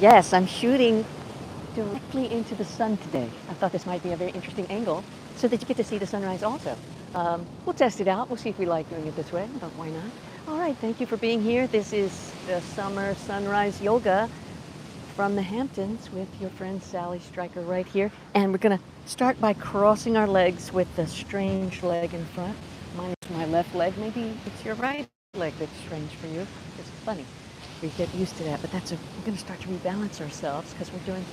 Yes, I'm shooting directly into the sun today. I thought this might be a very interesting angle so that you get to see the sunrise also. We'll test it out. We'll see if we like doing it this way, but why not? All right, thank you for being here. This is the summer sunrise yoga from the Hamptons with your friend Sally Stryker right here. And we're gonna start by crossing our legs with the strange leg in front. Mine is my left leg. Maybe it's your right leg that's strange for you. It's funny. We get used to that, but we're gonna start to rebalance ourselves because we're doing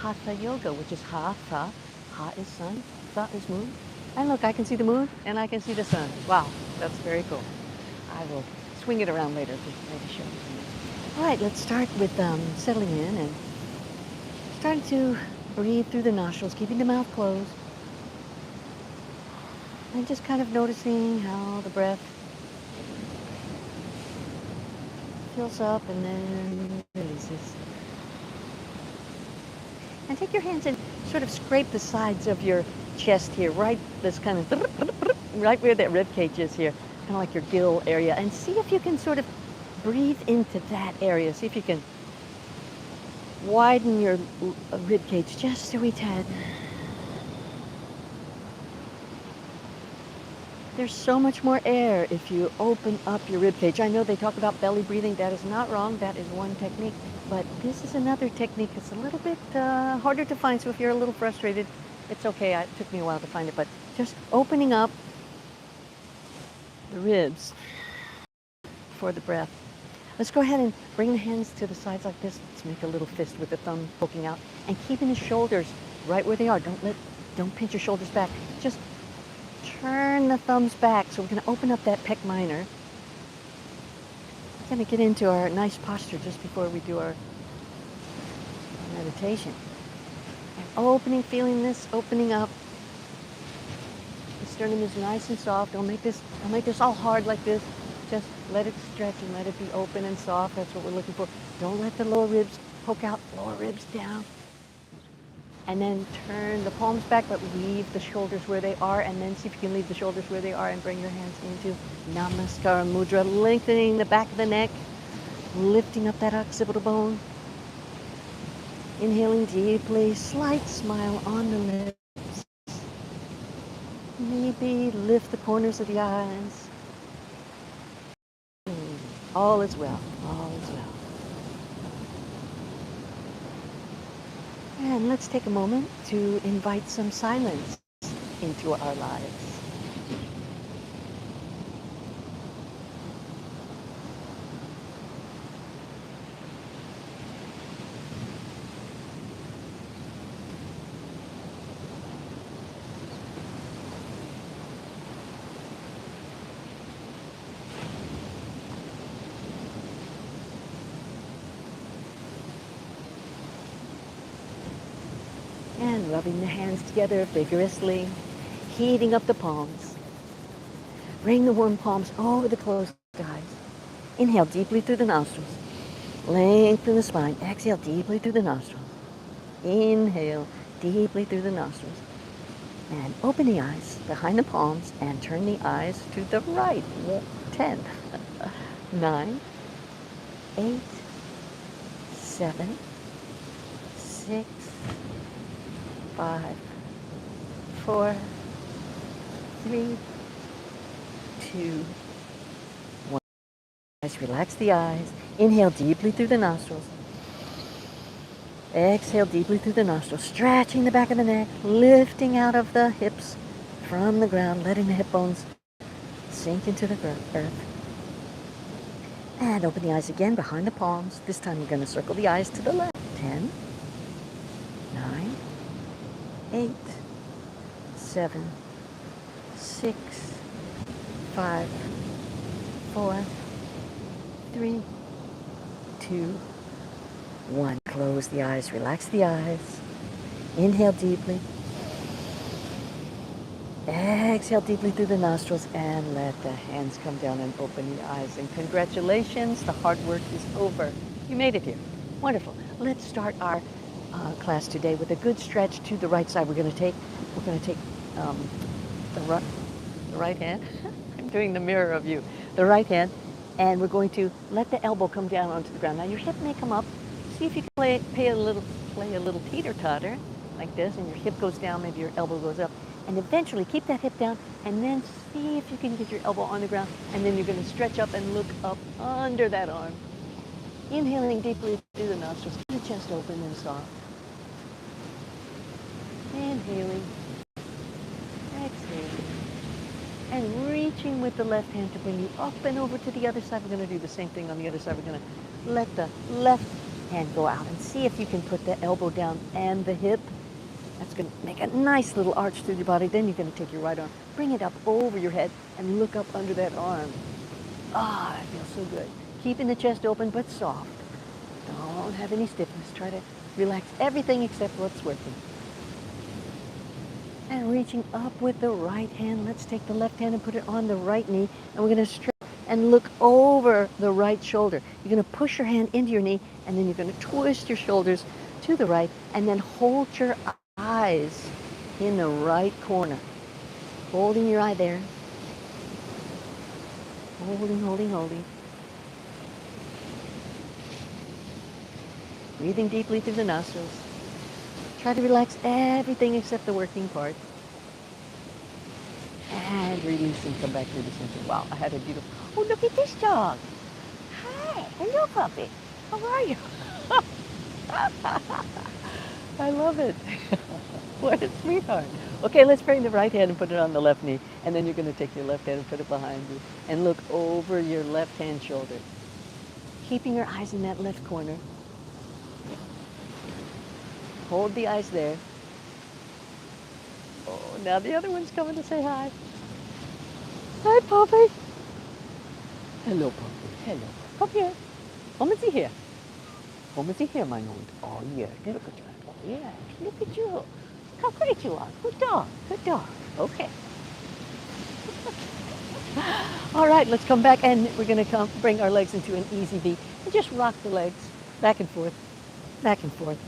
Hatha yoga, which is Ha. Ha is sun, Tha is moon. And look, I can see the moon and I can see the sun. Wow, that's very cool. I will swing it around later to maybe show you. All right, let's start with settling in and starting to breathe through the nostrils, keeping the mouth closed. And just kind of noticing how the breath fills up and then releases. And take your hands and sort of scrape the sides of your chest here, right this kind of, right where that rib cage is here, kind of like your gill area, and see if you can sort of breathe into that area. See if you can widen your rib cage just a wee tad. There's so much more air if you open up your rib cage. I know they talk about belly breathing. That is not wrong. That is one technique. But this is another technique. It's a little bit harder to find. So if you're a little frustrated, it's okay. It took me a while to find it. But just opening up the ribs for the breath. Let's go ahead and bring the hands to the sides like this. Let's make a little fist with the thumb poking out and keeping the shoulders right where they are. Don't pinch your shoulders back. Just turn the thumbs back. So we're going to open up that pec minor. We're going to get into our nice posture just before we do our meditation. And opening, feeling this, opening up. The sternum is nice and soft. Don't make this all hard like this. Just let it stretch and let it be open and soft. That's what we're looking for. Don't let the lower ribs poke out, lower ribs down. And then turn the palms back, but leave the shoulders where they are. And then see if you can leave the shoulders where they are and bring your hands into Namaskara Mudra, lengthening the back of the neck, lifting up that occipital bone. Inhaling deeply, slight smile on the lips. Maybe lift the corners of the eyes. All is well, all is well. And let's take a moment to invite some silence into our lives. And rubbing the hands together vigorously, heating up the palms. Bring the warm palms over the closed eyes. Inhale deeply through the nostrils. Lengthen the spine. Exhale deeply through the nostrils. Inhale deeply through the nostrils. And open the eyes behind the palms and turn the eyes to the right. 10, 9, 8, 7, 6, 5, 4, 3, 2, 1. Relax the eyes. Inhale deeply through the nostrils. Exhale deeply through the nostrils, stretching the back of the neck, lifting out of the hips from the ground, letting the hip bones sink into the earth. And open the eyes again behind the palms. This time we're going to circle the eyes to the left. 10, 9, 8, 7, 6, 5, 4, 3, 2, 1. Close the eyes, relax the eyes. Inhale deeply. Exhale deeply through the nostrils and let the hands come down and open the eyes. And congratulations, the hard work is over. You made it here. Wonderful. Let's start our class today with a good stretch to the right side. We're going to take the right hand. I'm doing the mirror of you. The right hand, and we're going to let the elbow come down onto the ground. Now your hip may come up see if you can play a little teeter-totter like this, and your hip goes down, maybe your elbow goes up, and eventually keep that hip down, and then see if you can get your elbow on the ground, and then you're going to stretch up and look up under that arm. Inhaling deeply through the nostrils, keep the chest open and soft. Inhaling, exhaling, and reaching with the left hand to bring you up and over to the other side. We're going to do the same thing on the other side. We're going to let the left hand go out and see if you can put the elbow down and the hip. That's going to make a nice little arch through your body. Then you're going to take your right arm, bring it up over your head, and look up under that arm. Ah, it feels so good. Keeping the chest open but soft. Don't have any stiffness. Try to relax everything except what's working. And reaching up with the right hand. Let's take the left hand and put it on the right knee. And we're going to stretch and look over the right shoulder. You're going to push your hand into your knee, and then you're going to twist your shoulders to the right, and then hold your eyes in the right corner. Holding your eye there. Holding, holding, holding. Breathing deeply through the nostrils. Try to relax everything except the working part. And release and come back through the center. Wow, I had a beautiful... Oh, look at this dog. Hi, hello, puppy. How are you? I love it. What a sweetheart. Okay, let's bring the right hand and put it on the left knee. And then you're going to take your left hand and put it behind you. And look over your left hand shoulder. Keeping your eyes in that left corner. Hold the eyes there. Oh, now the other one's coming to say hi. Hi, puppy. Hello, puppy. Hello. Come here. Come and see here. Come and see here, my lord. Oh, yeah. Look at you. Oh, yeah. Look at you. How great you are. Good dog. Good dog. Okay. All right, let's come back, and we're going to bring our legs into an easy V. And just rock the legs back and forth, back and forth.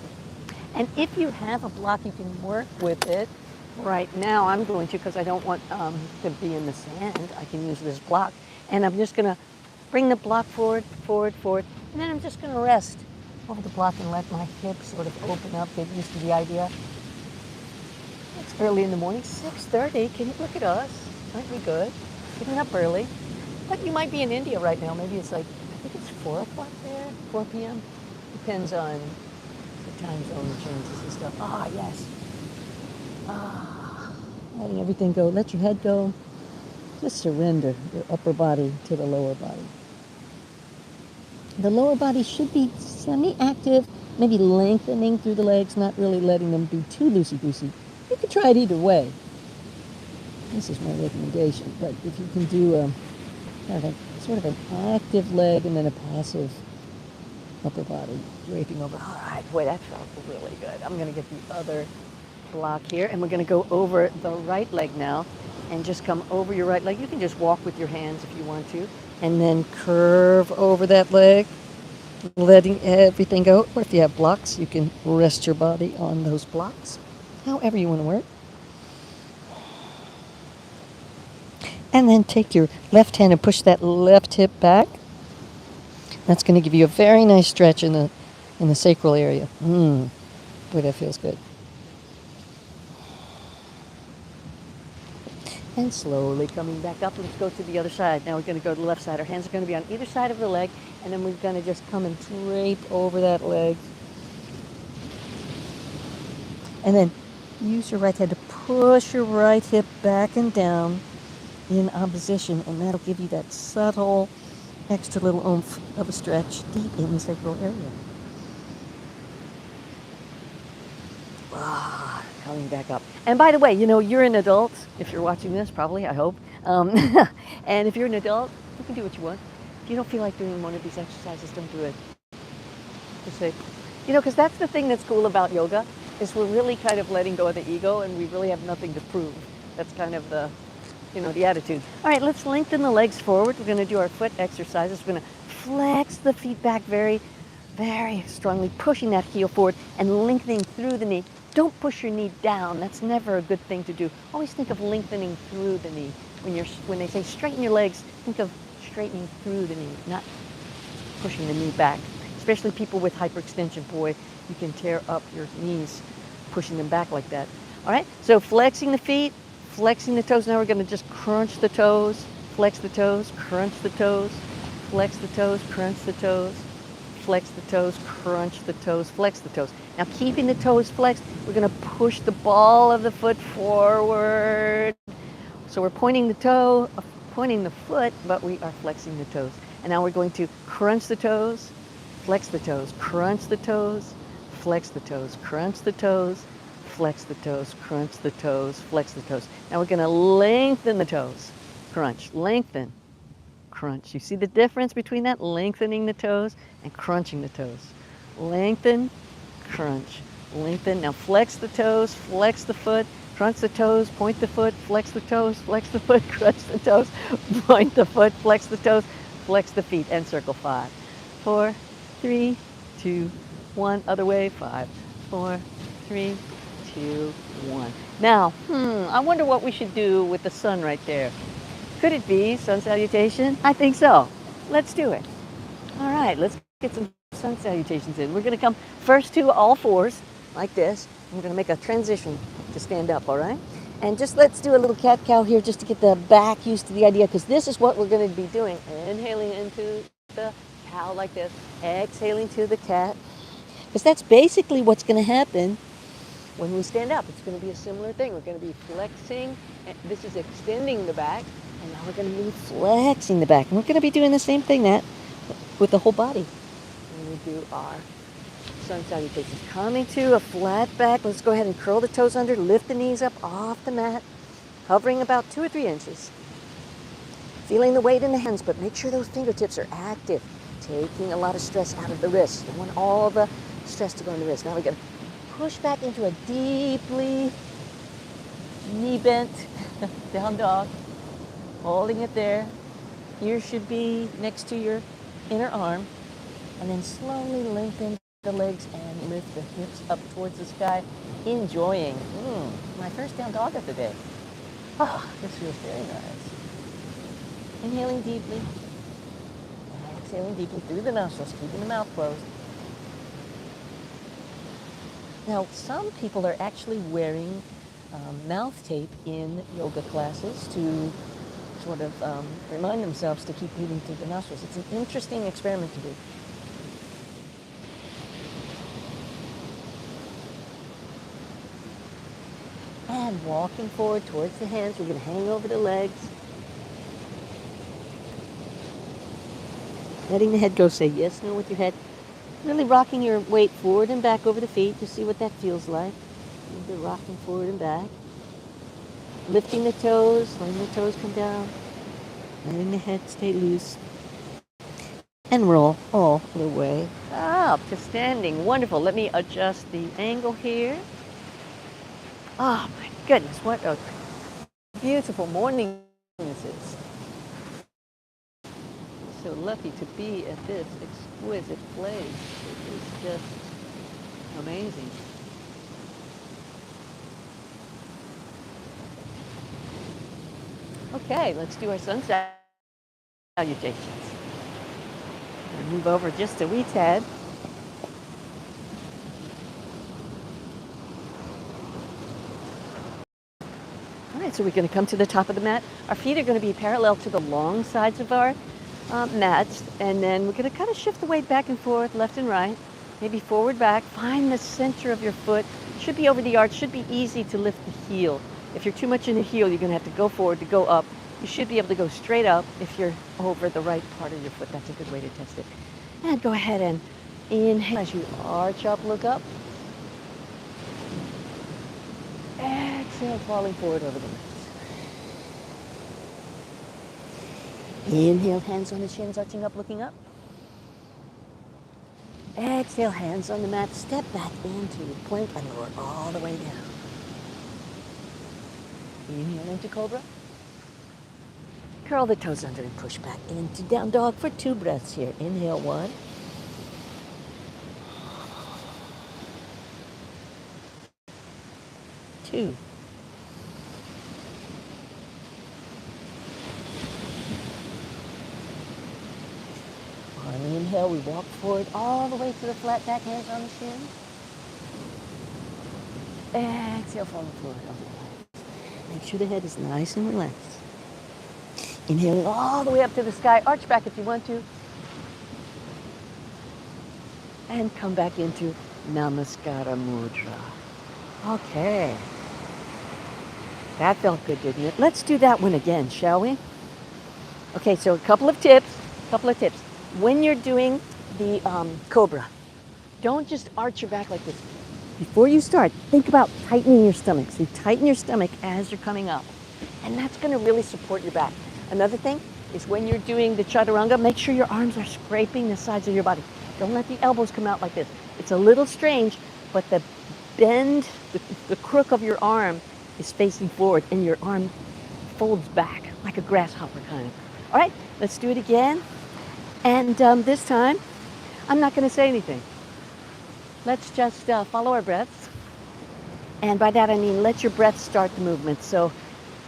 And if you have a block, you can work with it. Right now, I'm going to, because I don't want to be in the sand, I can use this block. And I'm just going to bring the block forward, forward, forward. And then I'm just going to rest over the block and let my hips sort of open up, get used to the idea. It's early in the morning, 6:30. Can you look at us? Aren't we good? Getting up early. But you might be in India right now. Maybe it's like, I think it's 4 o'clock there, 4 p.m. Depends on the time zone changes and stuff. Ah, yes. Ah, letting everything go. Let your head go. Just surrender your upper body to the lower body. The lower body should be semi-active, maybe lengthening through the legs, not really letting them be too loosey-goosey. You can try it either way. This is my recommendation. But if you can do kind of a sort of an active leg and then a passive upper body draping over. All right, boy, that felt really good. I'm going to get the other block here, and we're going to go over the right leg now and just come over your right leg. You can just walk with your hands if you want to, and then curve over that leg, letting everything go. Or if you have blocks, you can rest your body on those blocks, however you want to work. And then take your left hand and push that left hip back. That's going to give you a very nice stretch in the sacral area. Boy, that feels good. And slowly coming back up. Let's go to the other side. Now we're going to go to the left side. Our hands are going to be on either side of the leg, and then we're going to just come and drape over that leg. And then use your right hand to push your right hip back and down in opposition, and that'll give you that subtle extra little oomph of a stretch deep in the sacral area. Ah, coming back up. And by the way, you know, you're an adult, if you're watching this, probably, I hope. And if you're an adult, you can do what you want. If you don't feel like doing one of these exercises, don't do it. Just say, you know, because that's the thing that's cool about yoga, is we're really kind of letting go of the ego, and we really have nothing to prove. That's kind of the, you know, the attitude. All right, let's lengthen the legs forward. We're going to do our foot exercises. We're going to flex the feet back very, very strongly, pushing that heel forward and lengthening through the knee. Don't push your knee down. That's never a good thing to do. Always think of lengthening through the knee. When they say straighten your legs, think of straightening through the knee, not pushing the knee back. especially people with hyperextension. Boy, you can tear up your knees pushing them back like that. All right, so flexing the feet, flexing the toes. Now we're going to just crunch the toes, flex the toes, crunch the toes, flex the toes, crunch the toes, flex the toes, crunch the toes, flex the toes. Now keeping the toes flexed, we're going to push the ball of the foot forward. So we're pointing the toe, pointing the foot, but we are flexing the toes. And now we're going to crunch the toes, flex the toes, crunch the toes, flex the toes, crunch the toes, flex the toes, crunch the toes, flex the toes. Now we're going to lengthen the toes. Crunch, lengthen, crunch. You see the difference between that? Lengthening the toes and crunching the toes. Lengthen, crunch, lengthen. Now flex the toes, flex the foot, crunch the toes, point the foot, flex the toes, flex the foot, crunch the toes, point the foot, flex the toes, flex the feet, and circle 5. 4, 3, 2, 1. Other way, 5, 4, 3, 2, 1. Now, I wonder what we should do with the sun right there. Could it be sun salutation? I think so. Let's do it. All right, let's get some sun salutations in. We're going to come first to all fours, like this. We're going to make a transition to stand up, all right? And just let's do a little cat-cow here just to get the back used to the idea, because this is what we're going to be doing. Inhaling into the cow like this, exhaling to the cat, because that's basically what's going to happen when we stand up. It's going to be a similar thing. We're going to be flexing. This is extending the back, and now we're going to be flexing the back. And we're going to be doing the same thing with the whole body when we do our sun salutations. Coming to a flat back. Let's go ahead and curl the toes under, lift the knees up off the mat, hovering about 2 or 3 inches. Feeling the weight in the hands, but make sure those fingertips are active, taking a lot of stress out of the wrists. You want all the stress to go in the wrist. Now we're going to push back into a deeply knee bent down dog, holding it there. Ear should be next to your inner arm, and then slowly lengthen the legs and lift the hips up towards the sky, enjoying my first down dog of the day. Oh, this feels very nice. Inhaling deeply, exhaling deeply through the nostrils, keeping the mouth closed. Now, some people are actually wearing mouth tape in yoga classes to sort of remind themselves to keep breathing through the nostrils. It's an interesting experiment to do. And walking forward towards the hands, we're going to hang over the legs. Letting the head go, say yes, no with your head. Really rocking your weight forward and back over the feet to see what that feels like. You're rocking forward and back. Lifting the toes, letting the toes come down. Letting the head stay loose. And roll all the way up to standing. Wonderful. Let me adjust the angle here. Oh my goodness, what a beautiful morning this is. So lucky to be at this exquisite place. It is just amazing. Okay, let's do our sun salutations. Move over just a wee tad. All right, so we're going to come to the top of the mat. Our feet are going to be parallel to the long sides of our mats, and then we're going to kind of shift the weight back and forth, left and right, maybe forward, back. Find the center of your foot. Should be over the arch. Should be easy to lift the heel. If you're too much in the heel, you're going to have to go forward to go up. You should be able to go straight up if you're over the right part of your foot. That's a good way to test it. And go ahead and inhale as you arch up, look up. Exhale, falling forward over the legs. Inhale, hands on the shins, arching up, looking up. Exhale, hands on the mat, step back into plank and lower all the way down. Inhale into cobra. Curl the toes under and push back into down dog for 2 breaths here. Inhale, 1. Two. Inhale, we walk forward all the way to the flat back, hands on the shin. Exhale, fall forward. Make sure the head is nice and relaxed. Inhaling all the way up to the sky. Arch back if you want to. And come back into Namaskara Mudra. Okay. That felt good, didn't it? Let's do that one again, shall we? Okay, so a couple of tips. When you're doing the cobra, don't just arch your back like this. Before you start, think about tightening your stomach. So you tighten your stomach as you're coming up. And that's going to really support your back. Another thing is when you're doing the chaturanga, make sure your arms are scraping the sides of your body. Don't let the elbows come out like this. It's a little strange, but the bend, the crook of your arm is facing forward and your arm folds back like a grasshopper kind of. All right, let's do it again. And this time, I'm not going to say anything. Let's just follow our breaths. And by that I mean let your breath start the movement. So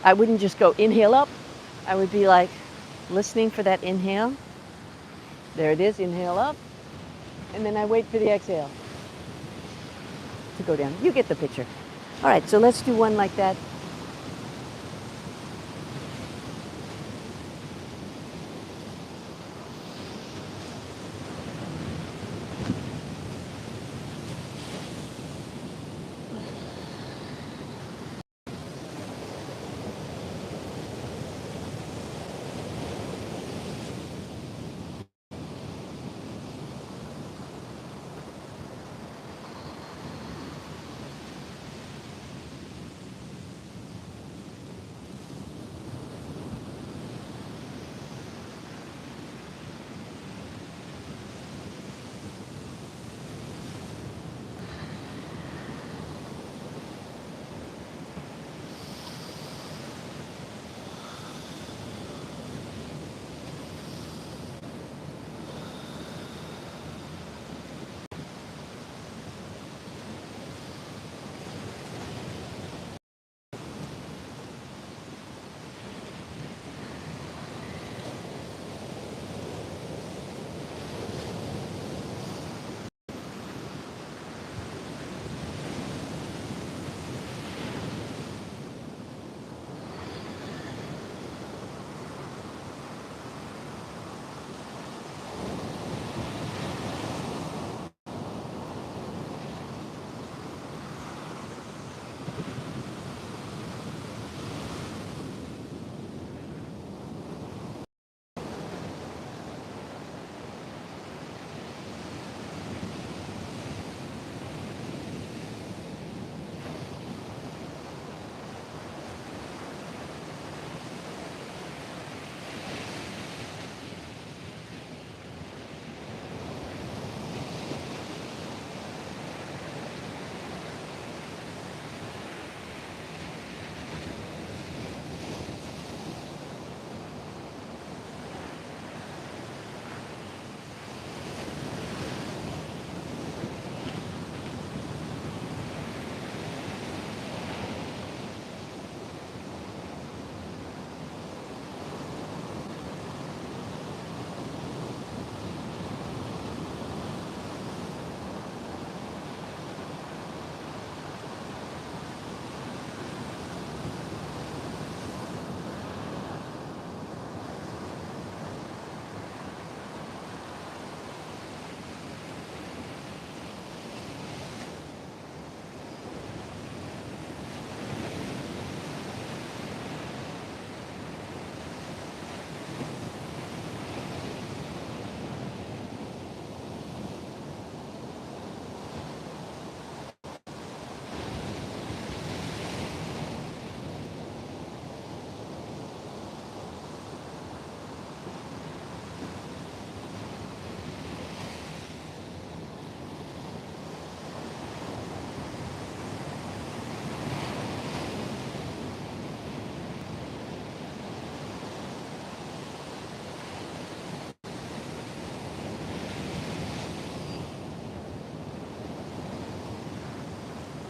I wouldn't just go inhale up. I would be like listening for that inhale. There it is, inhale up. And then I wait for the exhale to go down. You get the picture. All right, so let's do one like that.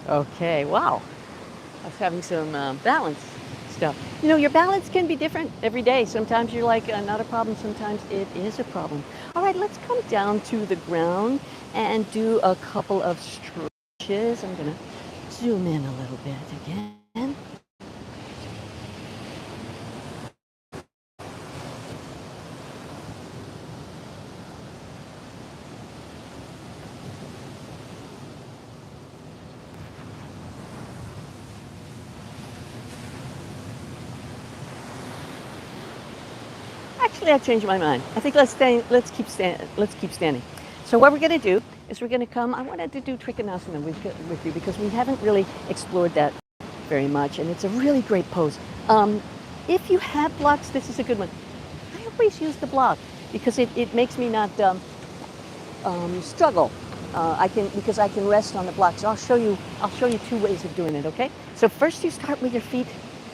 Okay, wow. I was having some balance stuff. You know, your balance can be different every day. Sometimes you're like, not a problem. Sometimes it is a problem. All right. right, let's come down to the ground and do a couple of stretches. I'm gonna zoom in a little bit again. Actually, I changed my mind. I think let's keep standing. So what we're going to do is we're going to come. I wanted to do Trikonasana with you because we haven't really explored that very much, and it's a really great pose. If you have blocks, this is a good one. I always use the block because it makes me not struggle. Because I can rest on the block. So I'll show you two ways of doing it. Okay. So first you start with your feet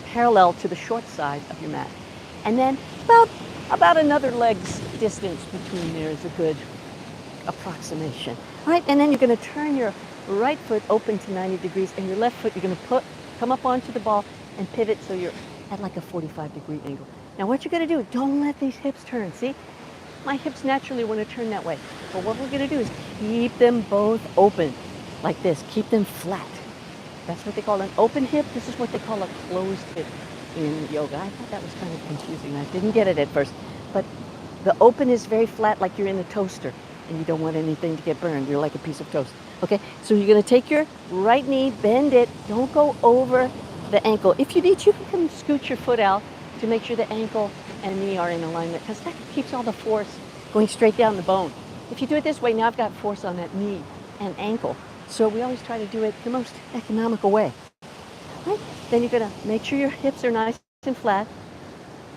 parallel to the short side of your mat, and then about another leg's distance between there is a good approximation. All right, and then you're going to turn your right foot open to 90 degrees, and your left foot you're going to come up onto the ball and pivot so you're at like a 45-degree angle. Now what you're going to do, don't let these hips turn. See, my hips naturally want to turn that way. But what we're going to do is keep them both open like this. Keep them flat. That's what they call an open hip. This is what they call a closed hip in yoga. I thought that was kind of confusing. I didn't get it at first. But the open is very flat, like you're in a toaster and you don't want anything to get burned. You're like a piece of toast. Okay, so you're going to take your right knee, bend it. Don't go over the ankle. If you need, you can scoot your foot out to make sure the ankle and knee are in alignment, because that keeps all the force going straight down the bone. If you do it this way, now I've got force on that knee and ankle. So we always try to do it the most economical way. Right? Then you're going to make sure your hips are nice and flat.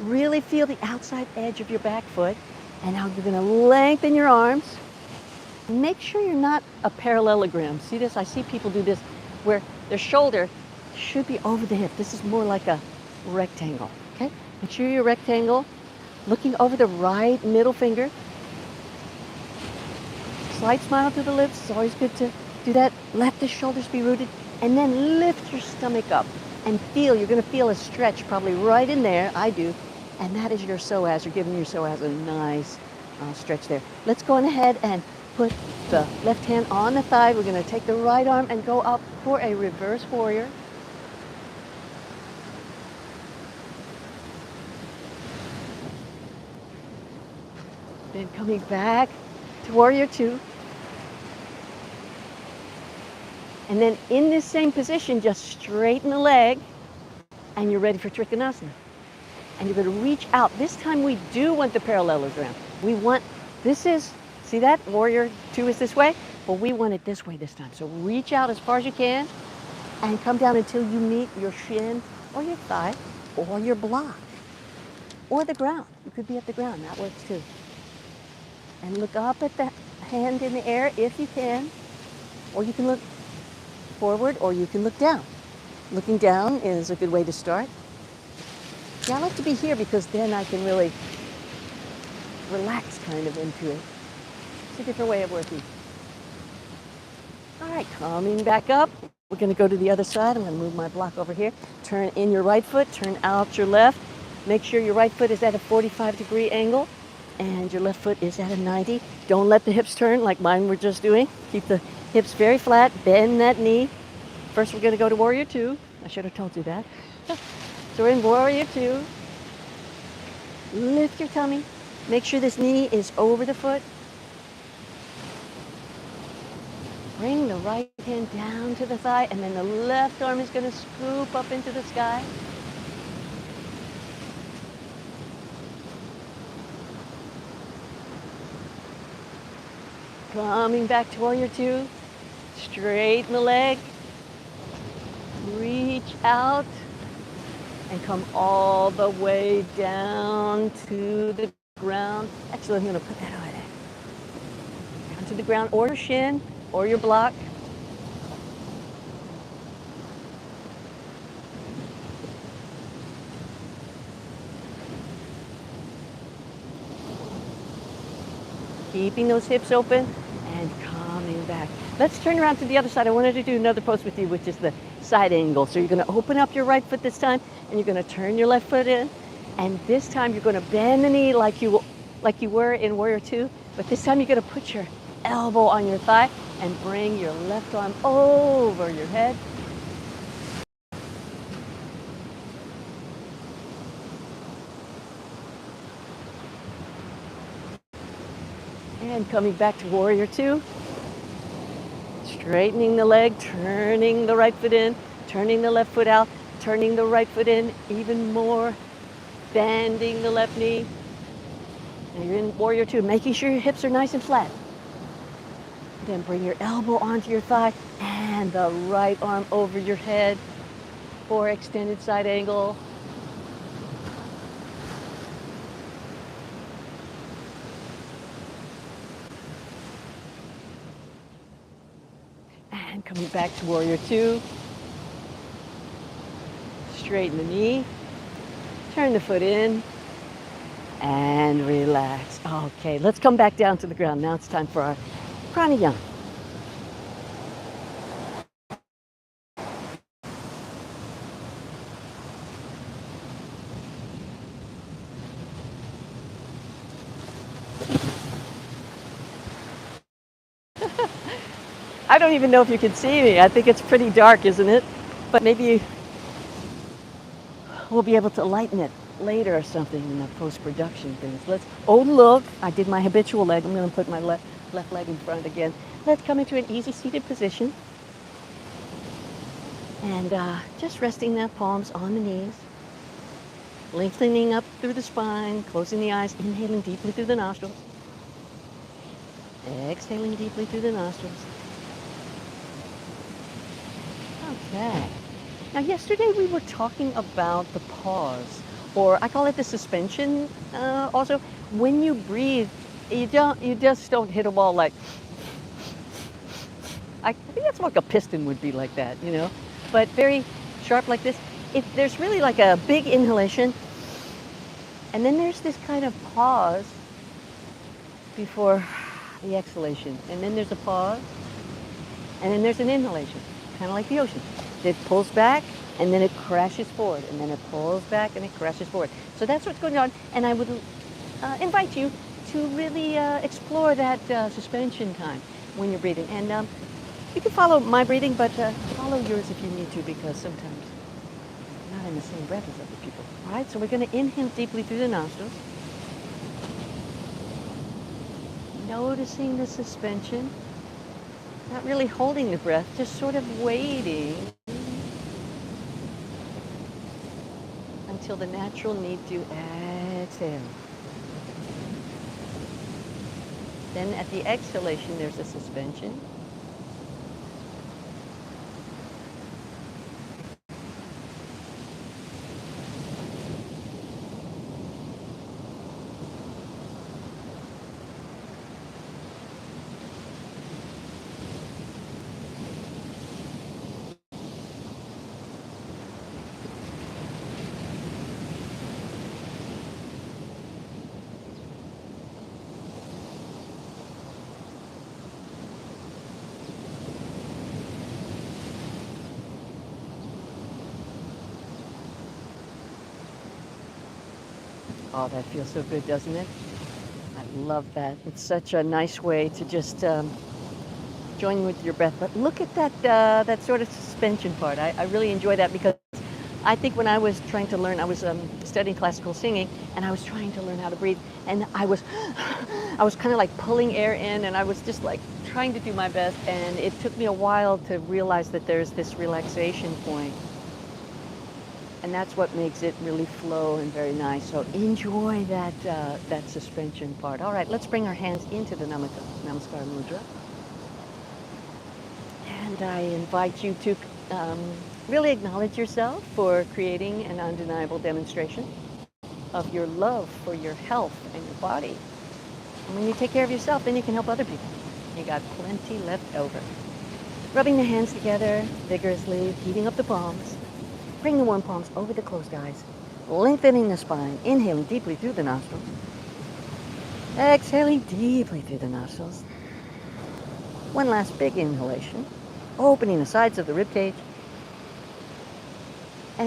Really feel the outside edge of your back foot. And now you're going to lengthen your arms. Make sure you're not a parallelogram. See this? I see people do this where their shoulder should be over the hip. This is more like a rectangle. Okay? Make sure you're rectangle. Looking over the right middle finger. Slight smile to the lips. It's always good to do that. Let the shoulders be rooted. And then lift your stomach up. And feel, you're going to feel a stretch probably right in there. I do. And that is your psoas. You're giving your psoas a nice stretch there. Let's go on ahead and put the left hand on the thigh. We're going to take the right arm and go up for a reverse warrior. Then coming back to warrior two. And then in this same position, just straighten the leg and you're ready for Trikonasana. And you're going to reach out. This time we do want the parallelogram. We want, see that? Warrior two is this way. Well, we want it this way this time. So reach out as far as you can and come down until you meet your shin or your thigh or your block or the ground. You could be at the ground. That works too. And look up at the hand in the air if you can. Or you can look forward or you can look down. Looking down is a good way to start. Yeah, I like to be here because then I can really relax kind of into it. It's a different way of working. All right, coming back up. We're going to go to the other side. I'm going to move my block over here. Turn in your right foot, turn out your left. Make sure your right foot is at a 45-degree angle and your left foot is at a 90. Don't let the hips turn like mine were just doing. Keep the hips very flat, bend that knee. First, we're going to go to warrior two. I should have told you that. So we're in warrior two. Lift your tummy. Make sure this knee is over the foot. Bring the right hand down to the thigh, and then the left arm is going to scoop up into the sky. Coming back to warrior two. Straighten the leg. Reach out. And come all the way down to the ground. Actually, I'm going to put that over there. Down to the ground, or your shin, or your block. Keeping those hips open and coming back. Let's turn around to the other side. I wanted to do another pose with you, which is the side angle. So you're going to open up your right foot this time, and you're going to turn your left foot in. And this time you're going to bend the knee like you were in warrior two, But this time you're going to put your elbow on your thigh and bring your left arm over your head. And coming back to warrior two. Straightening the leg, turning the right foot in, turning the left foot out, turning the right foot in even more, bending the left knee. And you're in warrior two, making sure your hips are nice and flat. Then bring your elbow onto your thigh and the right arm over your head for extended side angle. And coming back to warrior two. Straighten the knee, turn the foot in, and relax. Okay, let's come back down to the ground. Now it's time for our pranayama. I don't even know if you can see me. I think it's pretty dark, isn't it? But maybe we'll be able to lighten it later or something in the post-production things. Oh look, I did my habitual leg. I'm going to put my left leg in front again. Let's come into an easy seated position. And just resting the palms on the knees. Lengthening up through the spine, closing the eyes, inhaling deeply through the nostrils. Exhaling deeply through the nostrils. Okay. Now yesterday we were talking about the pause, or I call it the suspension. Also, when you breathe, you just don't hit a wall like. I think that's like a piston would be like that, you know, but very sharp like this. If there's really like a big inhalation, and then there's this kind of pause before the exhalation, and then there's a pause, and then there's an inhalation, kind of like the ocean. It pulls back, and then it crashes forward, and then it pulls back, and it crashes forward. So that's what's going on, and I would invite you to really explore that suspension time when you're breathing. And you can follow my breathing, but follow yours if you need to, because sometimes not in the same breath as other people. All right, so we're going to inhale deeply through the nostrils. Noticing the suspension. Not really holding the breath, just sort of waiting until the natural need to exhale. Then at the exhalation, there's a suspension. Oh, that feels so good, doesn't it? I love that. It's such a nice way to just join with your breath. But look at that that sort of suspension part. I really enjoy that, because I think when I was trying to learn, I was studying classical singing, and I was trying to learn how to breathe, and I was kind of like pulling air in, and I was just like trying to do my best, and it took me a while to realize that there's this relaxation point. And that's what makes it really flow and very nice. So enjoy that that suspension part. All right, let's bring our hands into the Namaskar Mudra. And I invite you to really acknowledge yourself for creating an undeniable demonstration of your love for your health and your body. And when you take care of yourself, then you can help other people. You got plenty left over. Rubbing the hands together vigorously, heating up the palms. Bring the warm palms over the closed eyes, lengthening the spine, inhaling deeply through the nostrils. Exhaling deeply through the nostrils. One last big inhalation, opening the sides of the rib cage.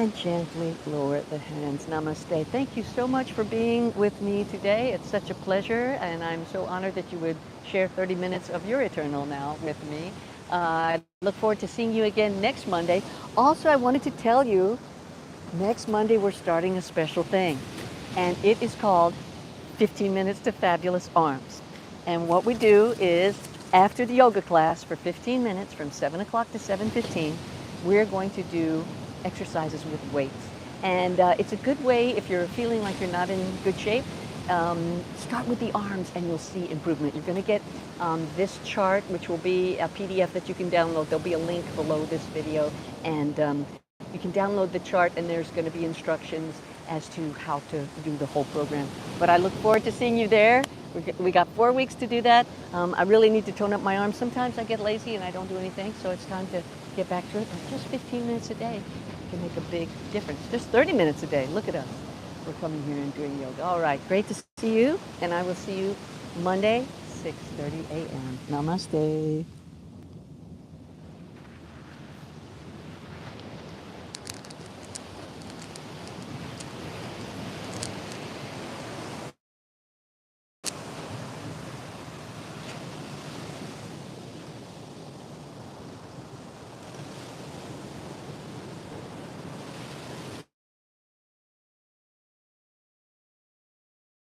and gently lower the hands. Namaste. Thank you so much for being with me today. It's such a pleasure, and I'm so honored that you would share 30 minutes of your eternal now with me. I look forward to seeing you again next Monday. Also, I wanted to tell you, next Monday we're starting a special thing, and it is called 15 Minutes to Fabulous Arms. And what we do is, after the yoga class for 15 minutes from 7 o'clock to 7:15, we're going to do exercises with weights. And it's a good way if you're feeling like you're not in good shape. Start with the arms and you'll see improvement. You're going to get this chart, which will be a PDF that you can download. There'll be a link below this video, and you can download the chart, and there's going to be instructions as to how to do the whole program. But I look forward to seeing you there. We got 4 weeks to do that. I really need to tone up my arms. Sometimes I get lazy and I don't do anything, so it's time to get back to it. But just 15 minutes a day can make a big difference. Just 30 minutes a day. Look at us. We're coming here and doing yoga. All right, great to see you, and I will see you Monday, 6:30 a.m. Namaste.